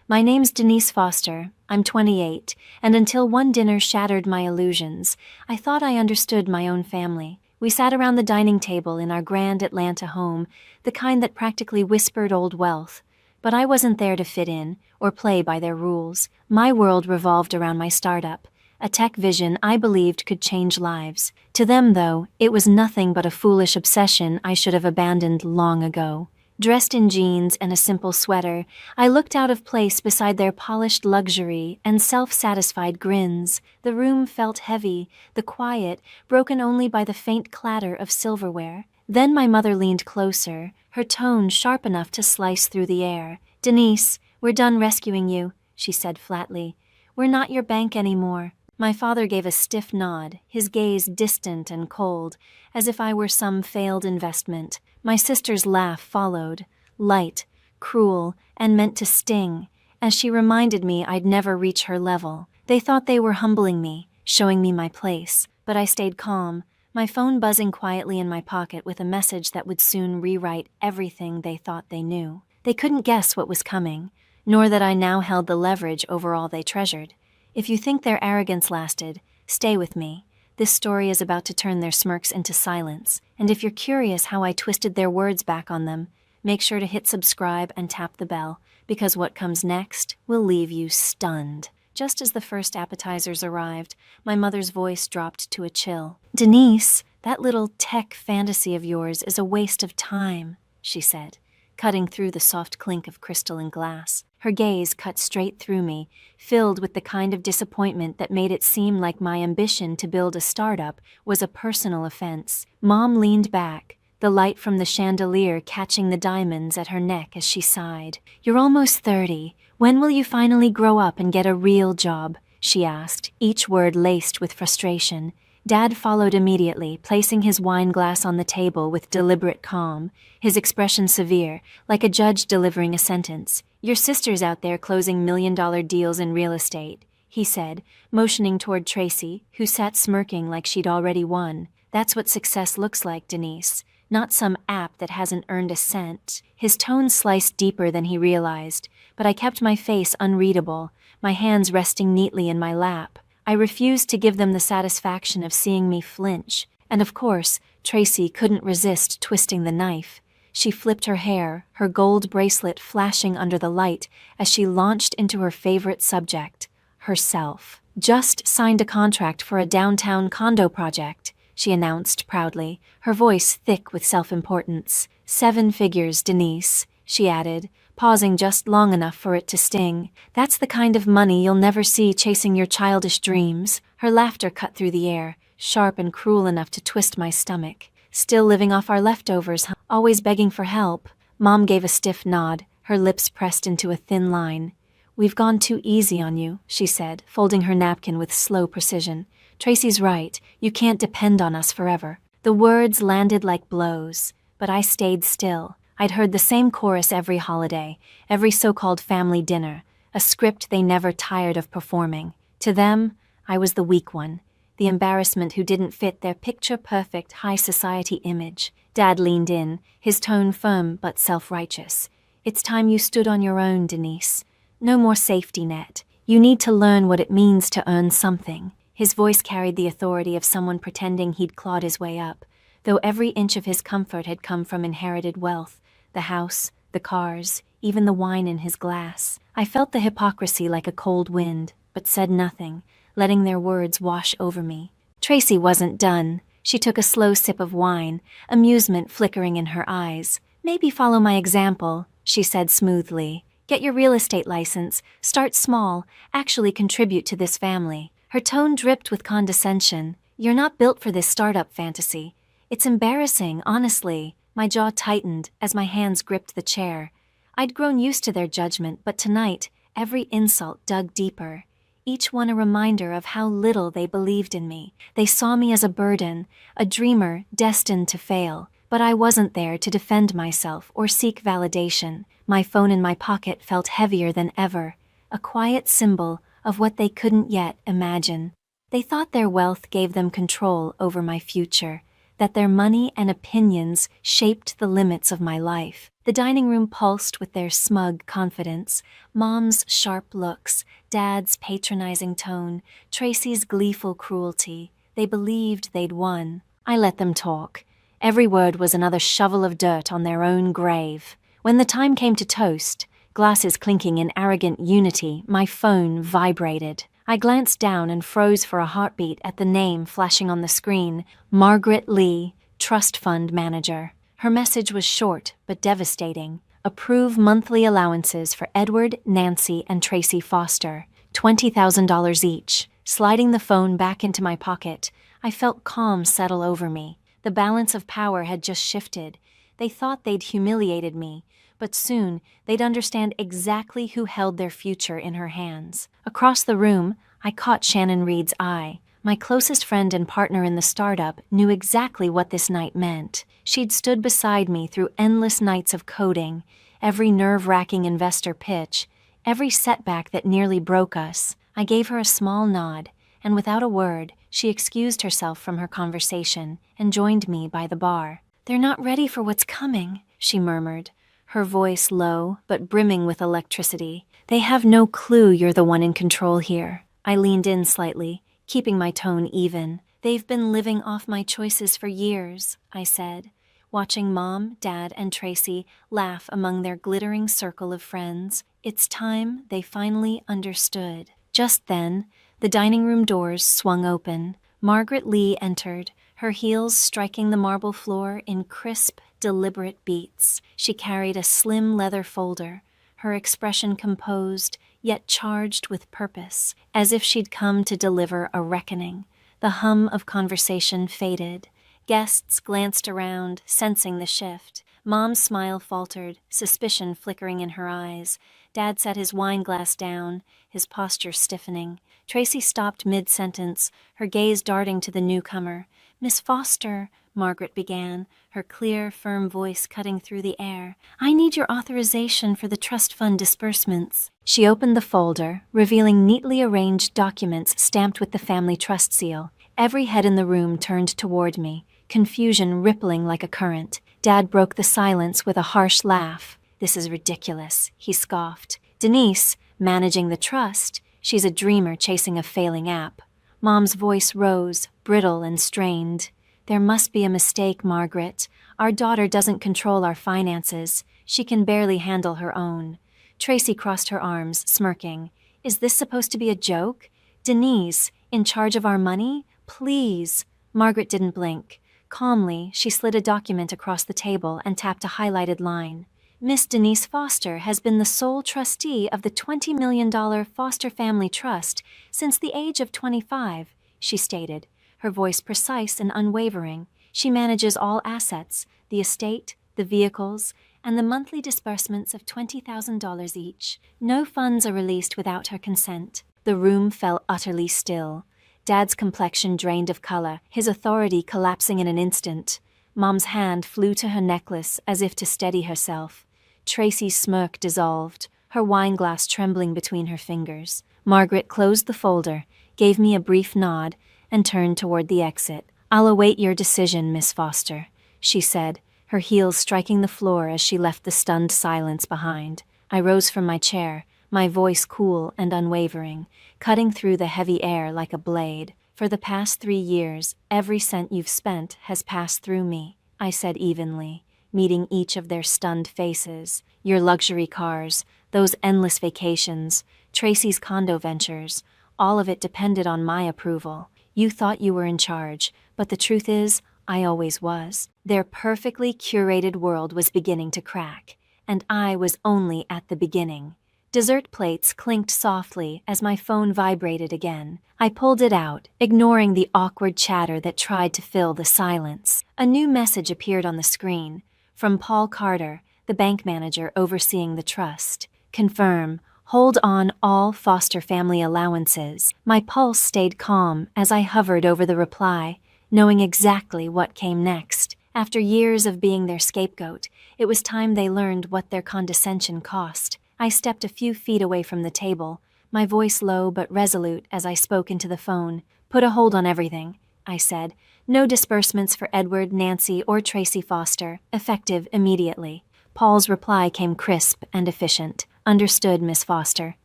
My name's Denise Foster. I'm 28, and until one dinner shattered my illusions, I thought I understood my own family. We sat around the dining table in our grand Atlanta home, the kind that practically whispered old wealth. But I wasn't there to fit in or play by their rules. My world revolved around my startup, a tech vision I believed could change lives. To them, though, it was nothing but a foolish obsession I should have abandoned long ago. Dressed in jeans and a simple sweater, I looked out of place beside their polished luxury and self-satisfied grins. The room felt heavy, the quiet broken only by the faint clatter of silverware. Then my mother leaned closer, her tone sharp enough to slice through the air. "Denise, we're done rescuing you," she said flatly. "We're not your bank anymore." My father gave a stiff nod, his gaze distant and cold, as if I were some failed investment. My sister's laugh followed, light, cruel, and meant to sting, as she reminded me I'd never reach her level. They thought they were humbling me, showing me my place, but I stayed calm, my phone buzzing quietly in my pocket with a message that would soon rewrite everything they thought they knew. They couldn't guess what was coming, nor that I now held the leverage over all they treasured. If you think their arrogance lasted, stay with me. This story is about to turn their smirks into silence, and if you're curious how I twisted their words back on them, make sure to hit subscribe and tap the bell, because what comes next will leave you stunned. Just as the first appetizers arrived, my mother's voice dropped to a chill. "Denise, that little tech fantasy of yours is a waste of time," she said, cutting through the soft clink of crystal and glass. Her gaze cut straight through me, filled with the kind of disappointment that made it seem like my ambition to build a startup was a personal offense. Mom leaned back, the light from the chandelier catching the diamonds at her neck as she sighed. "You're almost 30. When will you finally grow up and get a real job?" she asked, each word laced with frustration. Dad followed immediately, placing his wine glass on the table with deliberate calm, his expression severe, like a judge delivering a sentence. "Your sister's out there closing million-dollar deals in real estate," he said, motioning toward Tracy, who sat smirking like she'd already won. "That's what success looks like, Denise, not some app that hasn't earned a cent." His tone sliced deeper than he realized, but I kept my face unreadable, my hands resting neatly in my lap. I refused to give them the satisfaction of seeing me flinch, and of course, Tracy couldn't resist twisting the knife. She flipped her hair, her gold bracelet flashing under the light as she launched into her favorite subject, herself. "Just signed a contract for a downtown condo project," she announced proudly, her voice thick with self-importance. "7 figures, Denise," she added, pausing just long enough for it to sting. "That's the kind of money you'll never see chasing your childish dreams." Her laughter cut through the air, sharp and cruel enough to twist my stomach. "Still living off our leftovers, huh? Always begging for help?" Mom gave a stiff nod, her lips pressed into a thin line. "We've gone too easy on you," she said, folding her napkin with slow precision. "Tracy's right, you can't depend on us forever." The words landed like blows, but I stayed still. I'd heard the same chorus every holiday, every so-called family dinner, a script they never tired of performing. To them, I was the weak one, the embarrassment who didn't fit their picture-perfect high society image. Dad leaned in, his tone firm but self-righteous. "It's time you stood on your own, Denise. No more safety net. You need to learn what it means to earn something." His voice carried the authority of someone pretending he'd clawed his way up, though every inch of his comfort had come from inherited wealth. The house, the cars, even the wine in his glass. I felt the hypocrisy like a cold wind, but said nothing, letting their words wash over me. Tracy wasn't done. She took a slow sip of wine, amusement flickering in her eyes. "Maybe follow my example," she said smoothly. "Get your real estate license, start small, actually contribute to this family." Her tone dripped with condescension. "You're not built for this startup fantasy. It's embarrassing, honestly." My jaw tightened as my hands gripped the chair. I'd grown used to their judgment, but tonight, every insult dug deeper, each one a reminder of how little they believed in me. They saw me as a burden, a dreamer destined to fail. But I wasn't there to defend myself or seek validation. My phone in my pocket felt heavier than ever, a quiet symbol of what they couldn't yet imagine. They thought their wealth gave them control over my future, that their money and opinions shaped the limits of my life. The dining room pulsed with their smug confidence, Mom's sharp looks, Dad's patronizing tone, Tracy's gleeful cruelty. They believed they'd won. I let them talk. Every word was another shovel of dirt on their own grave. When the time came to toast, glasses clinking in arrogant unity, my phone vibrated. I glanced down and froze for a heartbeat at the name flashing on the screen, Margaret Lee, Trust Fund Manager. Her message was short but devastating. Approve monthly allowances for Edward, Nancy, and Tracy Foster, $20,000 each. Sliding the phone back into my pocket, I felt calm settle over me. The balance of power had just shifted. They thought they'd humiliated me, but soon they'd understand exactly who held their future in her hands. Across the room, I caught Shannon Reed's eye. My closest friend and partner in the startup knew exactly what this night meant. She'd stood beside me through endless nights of coding, every nerve-wracking investor pitch, every setback that nearly broke us. I gave her a small nod, and without a word, she excused herself from her conversation and joined me by the bar. "They're not ready for what's coming," she murmured, her voice low but brimming with electricity. "They have no clue you're the one in control here." I leaned in slightly, keeping my tone even. "They've been living off my choices for years," I said, watching Mom, Dad, and Tracy laugh among their glittering circle of friends. It's time they finally understood. Just then, the dining room doors swung open. Margaret Lee entered, her heels striking the marble floor in crisp, deliberate beats. She carried a slim leather folder, her expression composed, yet charged with purpose, as if she'd come to deliver a reckoning. The hum of conversation faded. Guests glanced around, sensing the shift. Mom's smile faltered, suspicion flickering in her eyes. Dad set his wine glass down, his posture stiffening. Tracy stopped mid-sentence, her gaze darting to the newcomer. "Miss Foster," Margaret began, her clear, firm voice cutting through the air, "I need your authorization for the trust fund disbursements." She opened the folder, revealing neatly arranged documents stamped with the family trust seal. Every head in the room turned toward me, confusion rippling like a current. Dad broke the silence with a harsh laugh. "This is ridiculous," he scoffed. "Denise, managing the trust, she's a dreamer chasing a failing app." Mom's voice rose, brittle and strained. "There must be a mistake, Margaret. Our daughter doesn't control our finances. She can barely handle her own." Tracy crossed her arms, smirking. "Is this supposed to be a joke? Denise, in charge of our money? Please." Margaret didn't blink. Calmly, she slid a document across the table and tapped a highlighted line. "Miss Denise Foster has been the sole trustee of the $20 million Foster Family Trust since the age of 25, she stated, her voice precise and unwavering. "She manages all assets, the estate, the vehicles, and the monthly disbursements of $20,000 each. No funds are released without her consent." The room fell utterly still. Dad's complexion drained of color, his authority collapsing in an instant. Mom's hand flew to her necklace as if to steady herself. Tracy's smirk dissolved, her wine glass trembling between her fingers. Margaret closed the folder, gave me a brief nod, and turned toward the exit. "I'll await your decision, Miss Foster," she said, her heels striking the floor as she left the stunned silence behind. I rose from my chair, my voice cool and unwavering, cutting through the heavy air like a blade. "For the past 3 years, every cent you've spent has passed through me," I said evenly, meeting each of their stunned faces. "Your luxury cars, those endless vacations, Tracy's condo ventures, all of it depended on my approval. You thought you were in charge, but the truth is, I always was." Their perfectly curated world was beginning to crack, and I was only at the beginning. Dessert plates clinked softly as my phone vibrated again. I pulled it out, ignoring the awkward chatter that tried to fill the silence. A new message appeared on the screen, from Paul Carter, the bank manager overseeing the trust. "Confirm. Hold on all Foster family allowances." My pulse stayed calm as I hovered over the reply, knowing exactly what came next. After years of being their scapegoat, it was time they learned what their condescension cost. I stepped a few feet away from the table, my voice low but resolute as I spoke into the phone. "Put a hold on everything," I said. "No disbursements for Edward, Nancy, or Tracy Foster, effective immediately. Paul's reply came crisp and efficient. Understood, Miss Foster.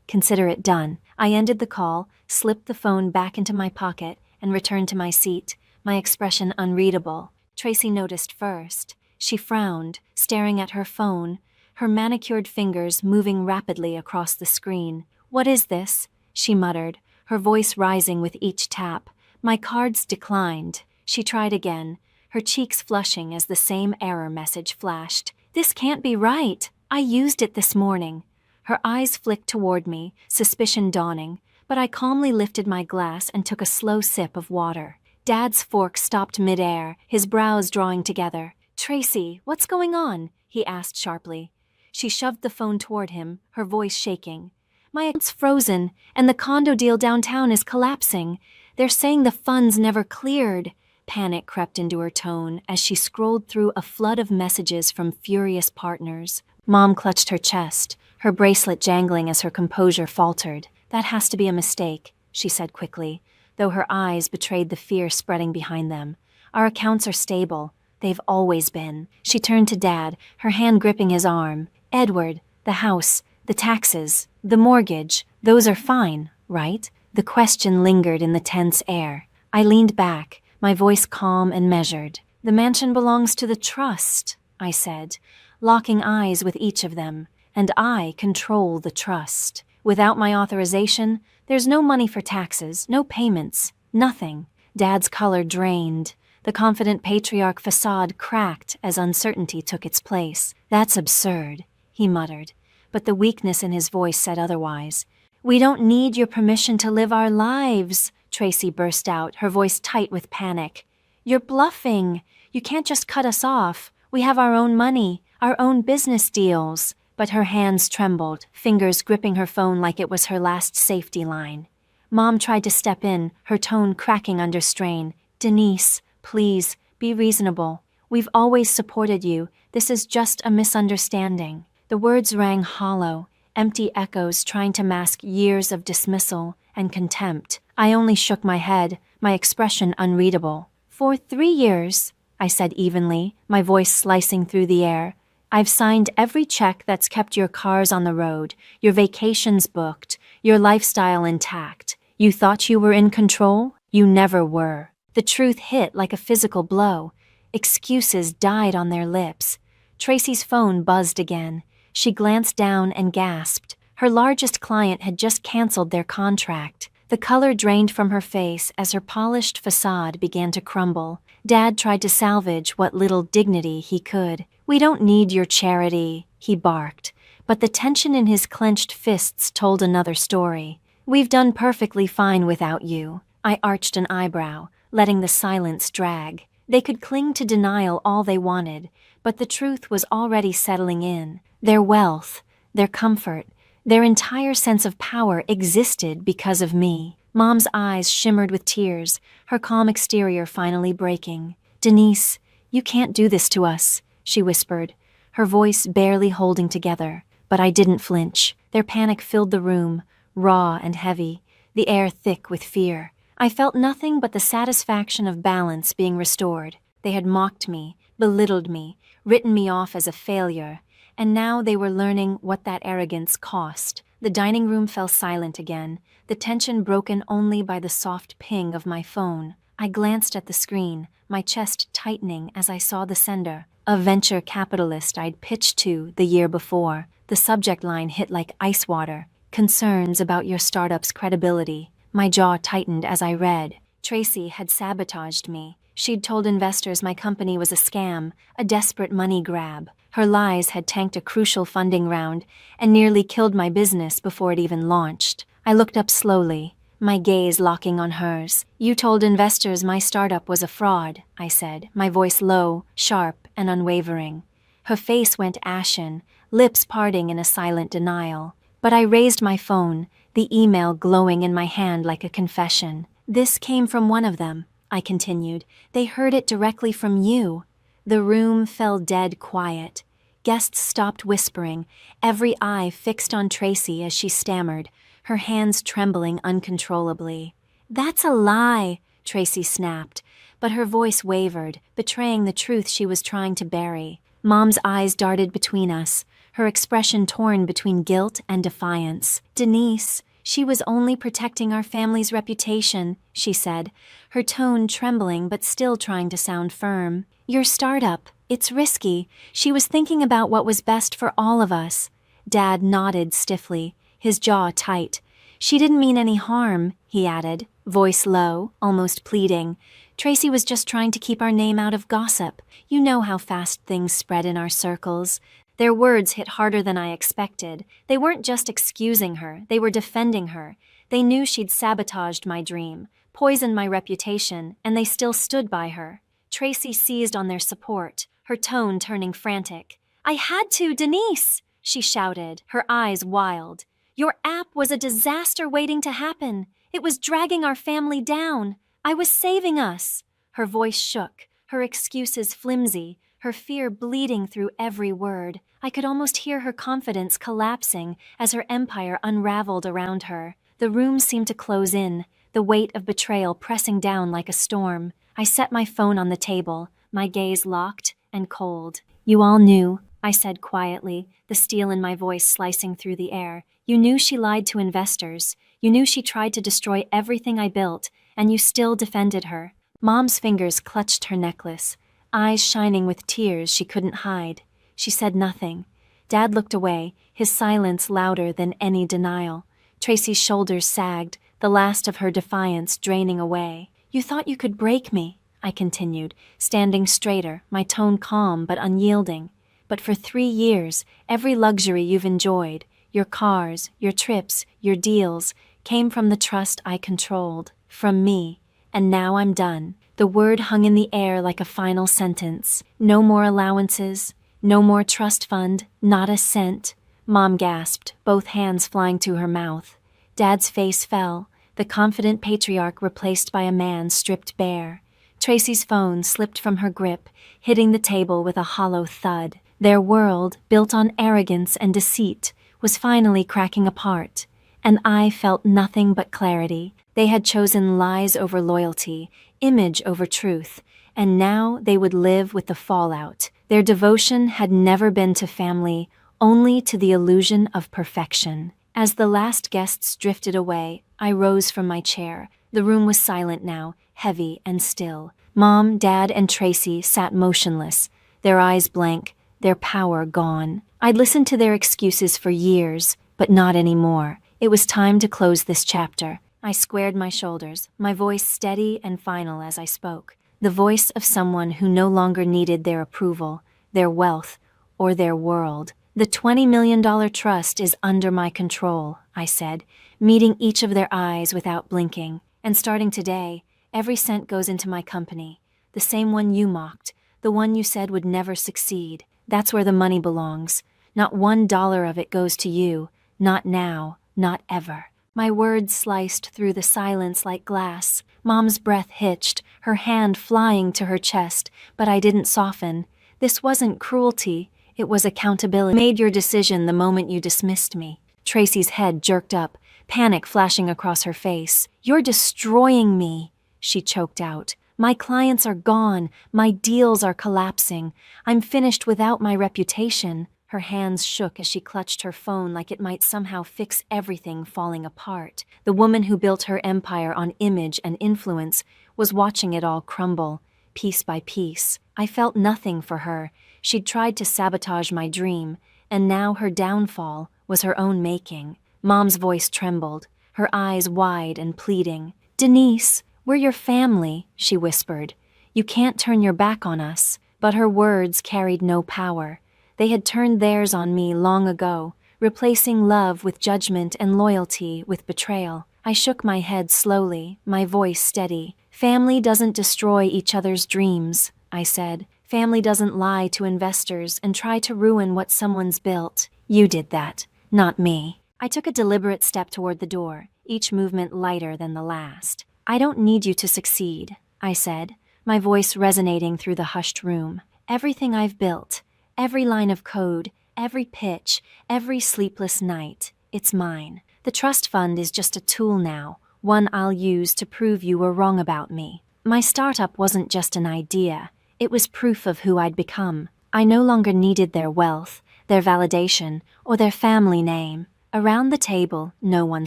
Consider it done. I ended the call, slipped the phone back into my pocket, and returned to my seat, my expression unreadable. Tracy noticed first. She frowned, staring at her phone, her manicured fingers moving rapidly across the screen. "What is this?" she muttered, her voice rising with each tap. "My cards declined." She tried again, her cheeks flushing as the same error message flashed. "This can't be right. I used it this morning." Her eyes flicked toward me, suspicion dawning, but I calmly lifted my glass and took a slow sip of water. Dad's fork stopped midair, his brows drawing together. "Tracy, what's going on?" he asked sharply. She shoved the phone toward him, her voice shaking. "My account's frozen, and the condo deal downtown is collapsing. They're saying the funds never cleared." Panic crept into her tone as she scrolled through a flood of messages from furious partners. Mom clutched her chest, her bracelet jangling as her composure faltered. "That has to be a mistake," she said quickly, though her eyes betrayed the fear spreading behind them. "Our accounts are stable. They've always been." She turned to Dad, her hand gripping his arm. "Edward, the house, the taxes, the mortgage, those are fine, right?" The question lingered in the tense air. I leaned back, my voice calm and measured. "The mansion belongs to the trust," I said, locking eyes with each of them, "and I control the trust. Without my authorization, there's no money for taxes, no payments, nothing." Dad's color drained. The confident patriarch facade cracked as uncertainty took its place. "That's absurd," he muttered, but the weakness in his voice said otherwise. "We don't need your permission to live our lives," Tracy burst out, her voice tight with panic. "You're bluffing. You can't just cut us off. We have our own money, our own business deals." But her hands trembled, fingers gripping her phone like it was her last safety line. Mom tried to step in, her tone cracking under strain. "Denise, please, be reasonable. We've always supported you. This is just a misunderstanding." The words rang hollow, empty echoes trying to mask years of dismissal and contempt. I only shook my head, my expression unreadable. "For 3 years," I said evenly, my voice slicing through the air, "I've signed every check that's kept your cars on the road, your vacations booked, your lifestyle intact. You thought you were in control? You never were." The truth hit like a physical blow. Excuses died on their lips. Tracy's phone buzzed again. She glanced down and gasped. Her largest client had just canceled their contract. The color drained from her face as her polished facade began to crumble. Dad tried to salvage what little dignity he could. "We don't need your charity," he barked, but the tension in his clenched fists told another story. "We've done perfectly fine without you." I arched an eyebrow, letting the silence drag. They could cling to denial all they wanted, but the truth was already settling in. Their wealth, their comfort, their entire sense of power existed because of me. Mom's eyes shimmered with tears, her calm exterior finally breaking. "Denise, you can't do this to us," she whispered, her voice barely holding together. But I didn't flinch. Their panic filled the room, raw and heavy, the air thick with fear. I felt nothing but the satisfaction of balance being restored. They had mocked me, belittled me, written me off as a failure, and now they were learning what that arrogance cost. The dining room fell silent again, the tension broken only by the soft ping of my phone. I glanced at the screen, my chest tightening as I saw the sender, a venture capitalist I'd pitched to the year before. The subject line hit like ice water. "Concerns about your startup's credibility." My jaw tightened as I read. Tracy had sabotaged me. She'd told investors my company was a scam, a desperate money grab. Her lies had tanked a crucial funding round and nearly killed my business before it even launched. I looked up slowly, my gaze locking on hers. "You told investors my startup was a fraud," I said, my voice low, sharp, and unwavering. Her face went ashen, lips parting in a silent denial. But I raised my phone, the email glowing in my hand like a confession. "This came from one of them," I continued. "They heard it directly from you." The room fell dead quiet. Guests stopped whispering, every eye fixed on Tracy as she stammered, her hands trembling uncontrollably. "That's a lie," Tracy snapped, but her voice wavered, betraying the truth she was trying to bury. Mom's eyes darted between us, her expression torn between guilt and defiance. "Denise, she was only protecting our family's reputation," she said, her tone trembling but still trying to sound firm. "Your startup, it's risky. She was thinking about what was best for all of us." Dad nodded stiffly, his jaw tight. "She didn't mean any harm," he added, voice low, almost pleading. "Tracy was just trying to keep our name out of gossip. You know how fast things spread in our circles." Their words hit harder than I expected. They weren't just excusing her, they were defending her. They knew she'd sabotaged my dream, poisoned my reputation, and they still stood by her. Tracy seized on their support, her tone turning frantic. "I had to, Denise!" she shouted, her eyes wild. "Your app was a disaster waiting to happen. It was dragging our family down. I was saving us." Her voice shook, her excuses flimsy, her fear bleeding through every word. I could almost hear her confidence collapsing as her empire unraveled around her. The room seemed to close in, the weight of betrayal pressing down like a storm. I set my phone on the table, my gaze locked and cold. "You all knew," I said quietly, the steel in my voice slicing through the air. "You knew she lied to investors. You knew she tried to destroy everything I built, and you still defended her." Mom's fingers clutched her necklace, eyes shining with tears she couldn't hide. She said nothing. Dad looked away, his silence louder than any denial. Tracy's shoulders sagged, the last of her defiance draining away. "You thought you could break me," I continued, standing straighter, my tone calm but unyielding. "But for 3 years, every luxury you've enjoyed, your cars, your trips, your deals, came from the trust I controlled, from me. And now I'm done." The word hung in the air like a final sentence. No more allowances, no more trust fund, not a cent. Mom gasped, both hands flying to her mouth. Dad's face fell, the confident patriarch replaced by a man stripped bare. Tracy's phone slipped from her grip, hitting the table with a hollow thud. Their world, built on arrogance and deceit, was finally cracking apart. And I felt nothing but clarity. They had chosen lies over loyalty, image over truth, and now they would live with the fallout. Their devotion had never been to family, only to the illusion of perfection. As the last guests drifted away, I rose from my chair. The room was silent now, heavy and still. Mom, Dad, and Tracy sat motionless, their eyes blank, their power gone. I'd listened to their excuses for years, but not anymore. It was time to close this chapter. I squared my shoulders, my voice steady and final as I spoke. The voice of someone who no longer needed their approval, their wealth, or their world. "The $20 million trust is under my control," I said, meeting each of their eyes without blinking. "And starting today, every cent goes into my company. The same one you mocked, the one you said would never succeed. That's where the money belongs. Not $1 of it goes to you. Not now, not ever." My words sliced through the silence like glass. Mom's breath hitched, her hand flying to her chest, but I didn't soften. "This wasn't cruelty, it was accountability. You made your decision the moment you dismissed me." Tracy's head jerked up, panic flashing across her face. "You're destroying me," she choked out. "My clients are gone, my deals are collapsing. I'm finished without my reputation." Her hands shook as she clutched her phone like it might somehow fix everything falling apart. The woman who built her empire on image and influence was watching it all crumble, piece by piece. I felt nothing for her. She'd tried to sabotage my dream, and now her downfall was her own making. Mom's voice trembled, her eyes wide and pleading. "Denise, we're your family," she whispered. "You can't turn your back on us." But her words carried no power. They had turned theirs on me long ago, replacing love with judgment and loyalty with betrayal. I shook my head slowly, my voice steady. "Family doesn't destroy each other's dreams," I said. "Family doesn't lie to investors and try to ruin what someone's built. You did that, not me." I took a deliberate step toward the door, each movement lighter than the last. "I don't need you to succeed," I said, my voice resonating through the hushed room. "Everything I've built, every line of code, every pitch, every sleepless night, it's mine. The trust fund is just a tool now, one I'll use to prove you were wrong about me. My startup wasn't just an idea, it was proof of who I'd become. I no longer needed their wealth, their validation, or their family name. Around the table, no one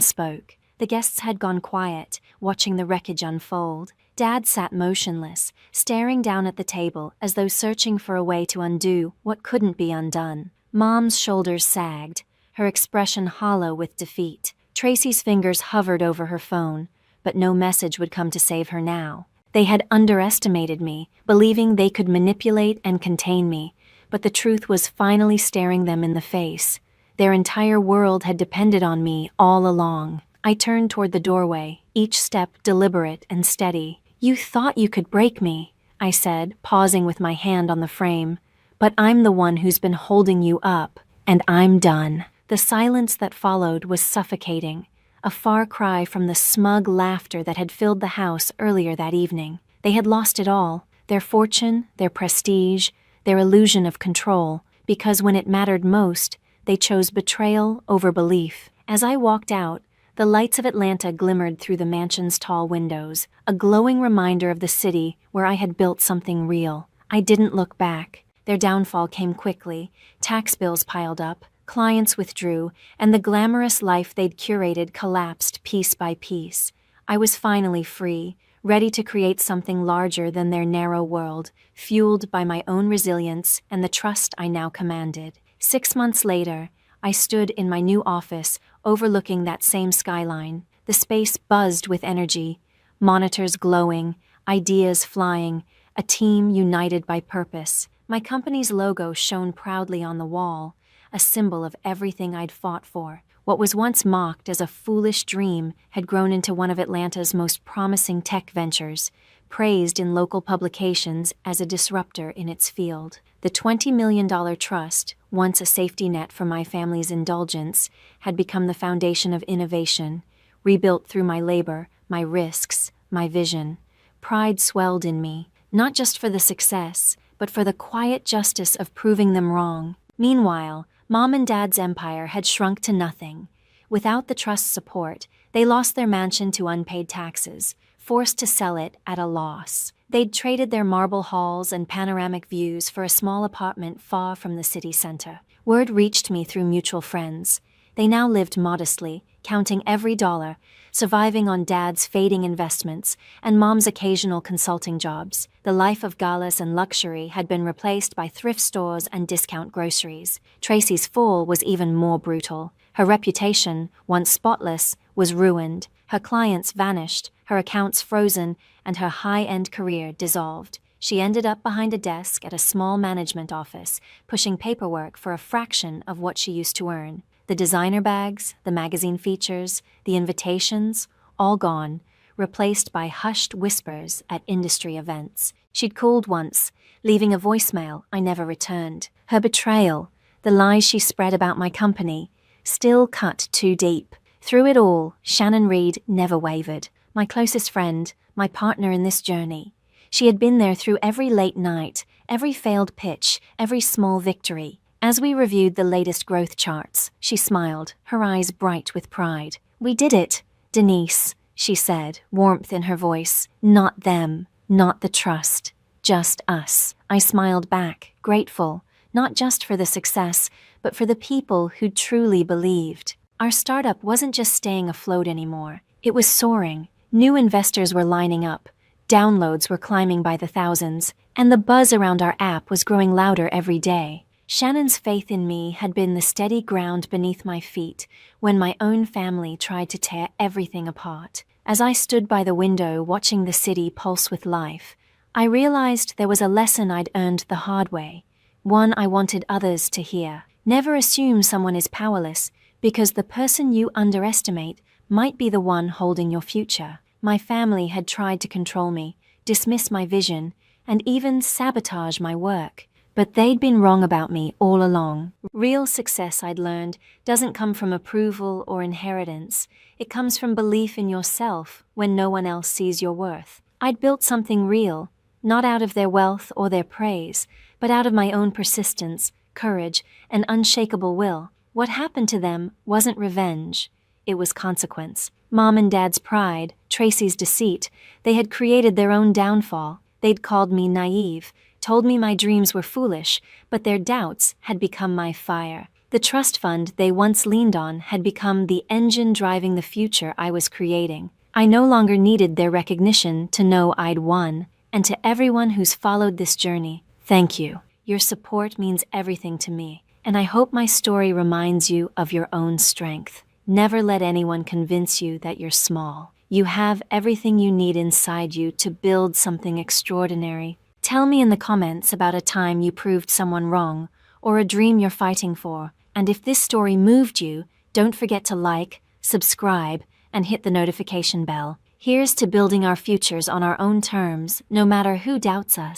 spoke. The guests had gone quiet, watching the wreckage unfold. Dad sat motionless, staring down at the table as though searching for a way to undo what couldn't be undone. Mom's shoulders sagged, her expression hollow with defeat. Tracy's fingers hovered over her phone, but no message would come to save her now. They had underestimated me, believing they could manipulate and contain me, but the truth was finally staring them in the face. Their entire world had depended on me all along. I turned toward the doorway, each step deliberate and steady. "You thought you could break me," I said, pausing with my hand on the frame. "But I'm the one who's been holding you up, and I'm done." The silence that followed was suffocating, a far cry from the smug laughter that had filled the house earlier that evening. They had lost it all, their fortune, their prestige, their illusion of control, because when it mattered most, they chose betrayal over belief. As I walked out, the lights of Atlanta glimmered through the mansion's tall windows, a glowing reminder of the city where I had built something real. I didn't look back. Their downfall came quickly. Tax bills piled up, clients withdrew, and the glamorous life they'd curated collapsed piece by piece. I was finally free, ready to create something larger than their narrow world, fueled by my own resilience and the trust I now commanded. 6 months later, I stood in my new office, overlooking that same skyline. The space buzzed with energy, monitors glowing, ideas flying, a team united by purpose. My company's logo shone proudly on the wall, a symbol of everything I'd fought for. What was once mocked as a foolish dream had grown into one of Atlanta's most promising tech ventures, praised in local publications as a disruptor in its field. The $20 million trust, once a safety net for my family's indulgence, had become the foundation of innovation, rebuilt through my labor, my risks, my vision. Pride swelled in me, not just for the success, but for the quiet justice of proving them wrong. Meanwhile, Mom and Dad's empire had shrunk to nothing. Without the trust's support, they lost their mansion to unpaid taxes, forced to sell it at a loss. They'd traded their marble halls and panoramic views for a small apartment far from the city center. Word reached me through mutual friends. They now lived modestly, counting every dollar, surviving on Dad's fading investments and Mom's occasional consulting jobs. The life of galas and luxury had been replaced by thrift stores and discount groceries. Tracy's fall was even more brutal. Her reputation, once spotless, was ruined. Her clients vanished, her accounts frozen, and her high-end career dissolved. She ended up behind a desk at a small management office, pushing paperwork for a fraction of what she used to earn. The designer bags, the magazine features, the invitations, all gone, replaced by hushed whispers at industry events. She'd called once, leaving a voicemail I never returned. Her betrayal, the lies she spread about my company, still cut too deep. Through it all, Shannon Reed never wavered. My closest friend, my partner in this journey. She had been there through every late night, every failed pitch, every small victory. As we reviewed the latest growth charts, she smiled, her eyes bright with pride. "We did it, Denise," she said, warmth in her voice. "Not them, not the trust, just us." I smiled back, grateful, not just for the success, but for the people who truly believed. Our startup wasn't just staying afloat anymore. It was soaring. New investors were lining up. Downloads were climbing by the thousands, and the buzz around our app was growing louder every day. Shannon's faith in me had been the steady ground beneath my feet when my own family tried to tear everything apart. As I stood by the window watching the city pulse with life, I realized there was a lesson I'd earned the hard way, one I wanted others to hear. Never assume someone is powerless, because the person you underestimate might be the one holding your future. My family had tried to control me, dismiss my vision, and even sabotage my work. But they'd been wrong about me all along. Real success, I'd learned, doesn't come from approval or inheritance. It comes from belief in yourself when no one else sees your worth. I'd built something real, not out of their wealth or their praise, but out of my own persistence, courage, and unshakable will. What happened to them wasn't revenge. It was consequence. Mom and Dad's pride, Tracy's deceit, they had created their own downfall. They'd called me naive, told me my dreams were foolish, but their doubts had become my fire. The trust fund they once leaned on had become the engine driving the future I was creating. I no longer needed their recognition to know I'd won. And to everyone who's followed this journey, thank you. Your support means everything to me, and I hope my story reminds you of your own strength. Never let anyone convince you that you're small. You have everything you need inside you to build something extraordinary. Tell me in the comments about a time you proved someone wrong, or a dream you're fighting for. And if this story moved you, don't forget to like, subscribe, and hit the notification bell. Here's to building our futures on our own terms, no matter who doubts us.